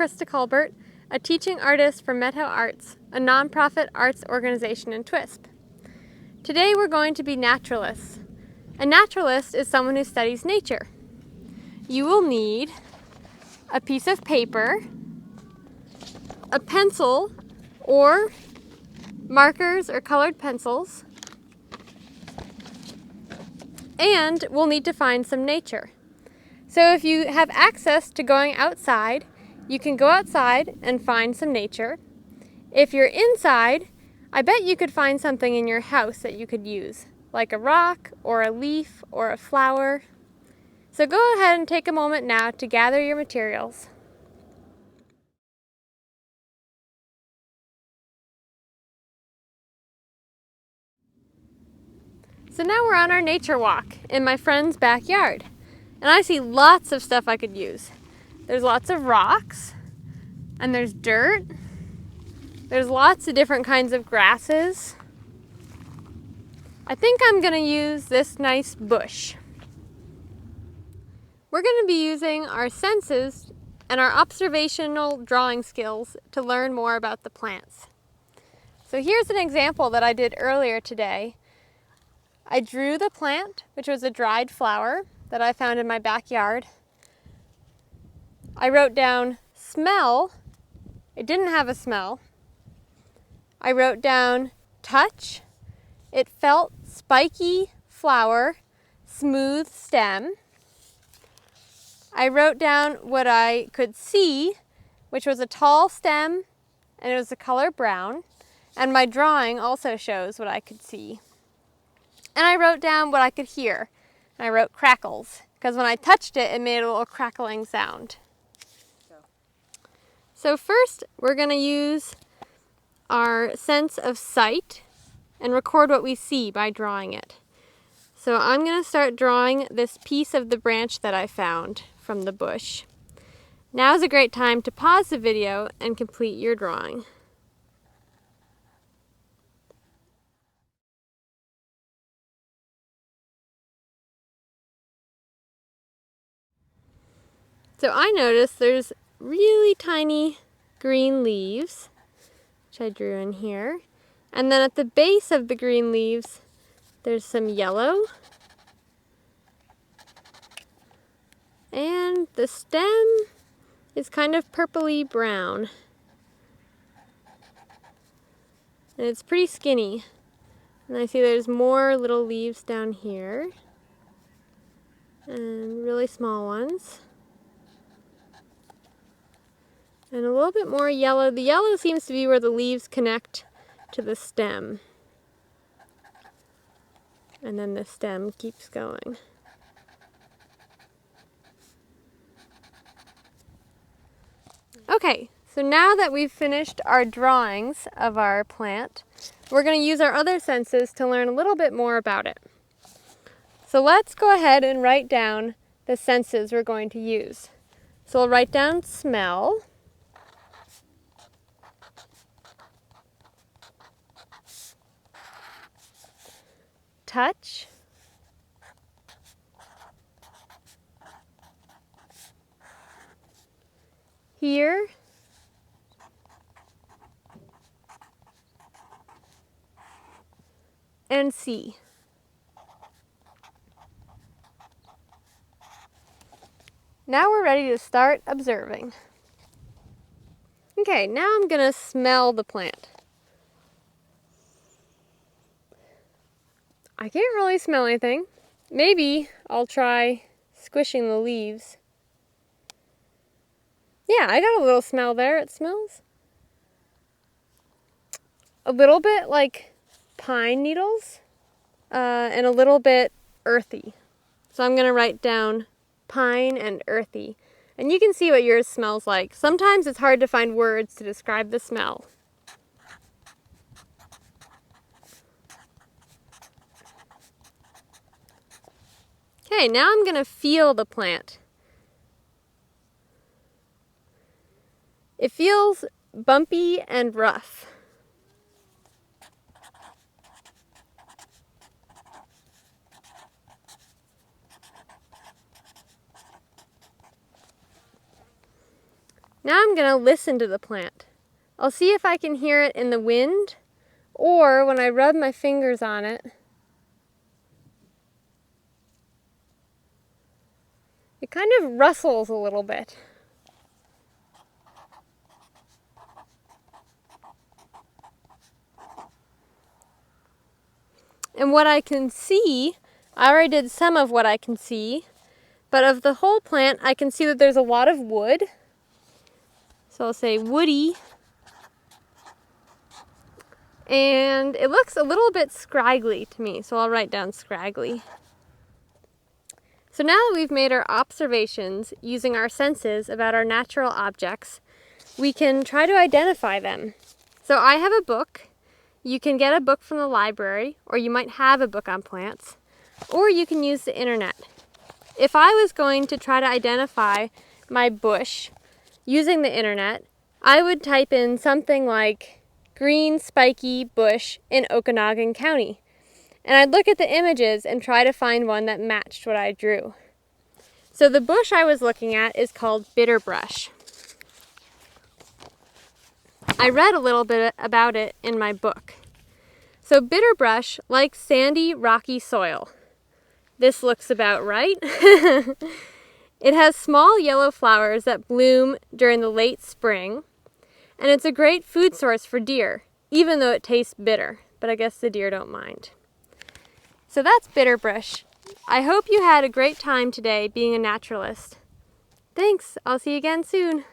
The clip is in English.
Christa Culbert, a teaching artist for Meadow Arts, a nonprofit arts organization in Twisp. Today we're going to be naturalists. A naturalist is someone who studies nature. You will need a piece of paper, a pencil or markers or colored pencils, and we'll need to find some nature. So if you have access to going outside, you can go outside and find some nature. If you're inside, I bet you could find something in your house that you could use, like a rock or a leaf or a flower. So go ahead and take a moment now to gather your materials. So now we're on our nature walk in my friend's backyard. And I see lots of stuff I could use. There's lots of rocks, and there's dirt. There's lots of different kinds of grasses. I think I'm going to use this nice bush. We're going to be using our senses and our observational drawing skills to learn more about the plants. So here's an example that I did earlier today. I drew the plant, which was a dried flower that I found in my backyard. I wrote down smell. It didn't have a smell. I wrote down touch. It felt spiky flower, smooth stem. I wrote down what I could see, which was a tall stem, and it was the color brown. And my drawing also shows what I could see. And I wrote down what I could hear. And I wrote crackles, because when I touched it, it made a little crackling sound. So first, we're going to use our sense of sight and record what we see by drawing it. So I'm going to start drawing this piece of the branch that I found from the bush. Now is a great time to pause the video and complete your drawing. So I noticed there's really tiny green leaves, which I drew in here. And then at the base of the green leaves, there's some yellow. And the stem is kind of purpley brown. And it's pretty skinny. And I see there's more little leaves down here. And really small ones. And a little bit more yellow. The yellow seems to be where the leaves connect to the stem. And then the stem keeps going. Okay, so now that we've finished our drawings of our plant, we're going to use our other senses to learn a little bit more about it. So let's go ahead and write down the senses we're going to use. So we'll write down smell. Touch, hear, and see. Now we're ready to start observing. Okay, now I'm going to smell the plant. I can't really smell anything. Maybe I'll try squishing the leaves. Yeah, I got a little smell there. It smells a little bit like pine needles and a little bit earthy. So I'm going to write down pine and earthy. And you can see what yours smells like. Sometimes it's hard to find words to describe the smell. Okay, now I'm going to feel the plant. It feels bumpy and rough. Now I'm going to listen to the plant. I'll see if I can hear it in the wind or when I rub my fingers on it. It kind of rustles a little bit. And what I can see, I already did some of what I can see, but of the whole plant, I can see that there's a lot of wood. So I'll say woody. And it looks a little bit scraggly to me, so I'll write down scraggly. So now that we've made our observations using our senses about our natural objects, we can try to identify them. So I have a book. You can get a book from the library, or you might have a book on plants, or you can use the internet. If I was going to try to identify my bush using the internet, I would type in something like green spiky bush in Okanagan County. And I'd look at the images and try to find one that matched what I drew. So the bush I was looking at is called bitterbrush. I read a little bit about it in my book. So bitterbrush likes sandy, rocky soil. This looks about right. It has small yellow flowers that bloom during the late spring, and it's a great food source for deer, even though it tastes bitter, but I guess the deer don't mind. So that's bitterbrush. I hope you had a great time today being a naturalist. Thanks, I'll see you again soon.